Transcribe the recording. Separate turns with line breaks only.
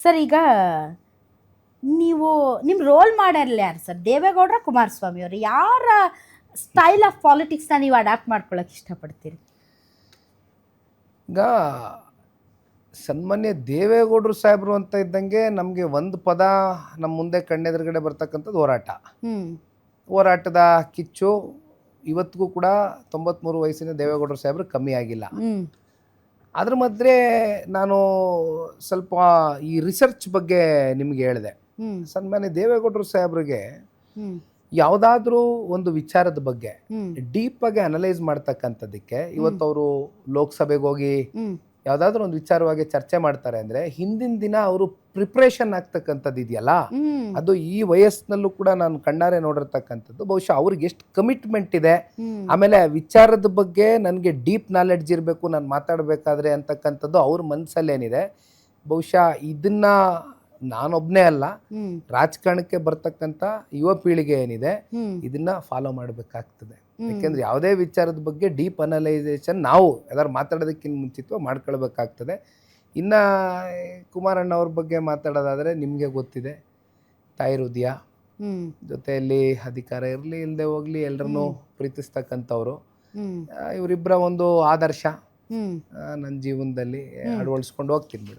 Sir ಈಗ ನೀವು ನಿಮ್ಮ ರೋಲ್ ಮಾಡೆಲ್ ಯಾರು ಸರ್? ದೇವೇಗೌಡರ, ಕುಮಾರಸ್ವಾಮಿ ಅವರು? ಯಾರ ಸ್ಟೈಲ್ ಆಫ್ ಪಾಲಿಟಿಕ್ಸ್ನ ನೀವು ಅಡಾಪ್ಟ್ ಮಾಡ್ಕೊಳಕ್ಕೆ ಇಷ್ಟಪಡ್ತೀರಿ?
ಈಗ ಸನ್ಮಾನ್ಯ ದೇವೇಗೌಡರು ಸಾಹೇಬರು ಅಂತ ಇದ್ದಂಗೆ ನಮಗೆ ಒಂದು ಪದ ನಮ್ಮ ಮುಂದೆ ಕಣ್ಣೆದುರುಗಡೆ ಬರ್ತಕ್ಕಂಥದ್ದು ಹೋರಾಟ. ಹೋರಾಟದ ಕಿಚ್ಚು ಇವತ್ತಿಗೂ ಕೂಡ 93 ವಯಸ್ಸಿನ ದೇವೇಗೌಡರು ಸಾಹೇಬರು ಕಮ್ಮಿ ಆಗಿಲ್ಲ. ಅದ್ರ ಮಧ್ಯೆ ನಾನು ಸ್ವಲ್ಪ ಈ ರಿಸರ್ಚ್ ಬಗ್ಗೆ ನಿಮ್ಗೆ ಹೇಳಿದೆ. ಸನ್ಮಾನ್ಯ ದೇವೇಗೌಡರು ಸಾಹೇಬ್ರಿಗೆ ಯಾವುದಾದ್ರೂ ಒಂದು ವಿಚಾರದ ಬಗ್ಗೆ ಡೀಪ್ ಆಗಿ ಅನಲೈಸ್ ಮಾಡ್ತಕ್ಕಂಥದ್ದಕ್ಕೆ ಇವತ್ತು ಅವರು ಲೋಕಸಭೆಗೆ ಹೋಗಿ ಯಾವುದಾದ್ರೂ ಒಂದು ವಿಚಾರವಾಗಿ ಚರ್ಚೆ ಮಾಡ್ತಾರೆ ಅಂದ್ರೆ ಹಿಂದಿನ ದಿನ ಅವರು ಪ್ರಿಪ್ರೇಷನ್ ಆಗ್ತಕ್ಕಂಥದ್ದು ಇದೆಯಲ್ಲ, ಅದು ಈ ವಯಸ್ಸಿನಲ್ಲೂ ಕೂಡ ನಾನು ಕಣ್ಣಾರೆ ನೋಡಿರ್ತಕ್ಕಂಥದ್ದು. ಬಹುಶಃ ಅವ್ರಿಗೆ ಎಷ್ಟು ಕಮಿಟ್ಮೆಂಟ್ ಇದೆ, ಆಮೇಲೆ ವಿಚಾರದ ಬಗ್ಗೆ ನನಗೆ ಡೀಪ್ ನಾಲೆಡ್ಜ್ ಇರಬೇಕು ನಾನು ಮಾತಾಡಬೇಕಾದ್ರೆ ಅಂತಕ್ಕಂಥದ್ದು ಅವ್ರ ಮನಸ್ಸಲ್ಲೇನಿದೆ. ಬಹುಶಃ ಇದನ್ನ ನಾನೊಬ್ಬನೇ ಅಲ್ಲ, ರಾಜಕಾರಣಕ್ಕೆ ಬರ್ತಕ್ಕಂಥ ಯುವ ಪೀಳಿಗೆ ಏನಿದೆ ಇದನ್ನ ಫಾಲೋ ಮಾಡಬೇಕಾಗ್ತದೆ. ಯಾಕೆಂದ್ರೆ ಯಾವುದೇ ವಿಚಾರದ ಬಗ್ಗೆ ಡೀಪ್ ಅನಲೈಸೇಷನ್ ನಾವು ಯಾವ್ದಾದ್ರು ಮಾತಾಡೋದಕ್ಕಿಂತ ಮುಂಚಿತವಾಗಿ ಮಾಡ್ಕೊಳ್ಬೇಕಾಗ್ತದೆ. ಇನ್ನು ಕುಮಾರಣ್ಣ ಅವ್ರ ಬಗ್ಗೆ ಮಾತಾಡೋದಾದರೆ ನಿಮಗೆ ಗೊತ್ತಿದೆ, ತಾಯಿ ಹೃದಯ, ಜೊತೆಯಲ್ಲಿ ಅಧಿಕಾರ ಇರಲಿ ಇಲ್ಲದೆ ಹೋಗಲಿ ಎಲ್ಲರನ್ನೂ ಪ್ರೀತಿಸ್ತಕ್ಕಂಥವ್ರು. ಇವರಿಬ್ಬರ ಒಂದು ಆದರ್ಶ ನನ್ನ ಜೀವನದಲ್ಲಿ ಅಳವಡಿಸ್ಕೊಂಡು ಹೋಗ್ತೀನಿ ಮೇಡಮ್.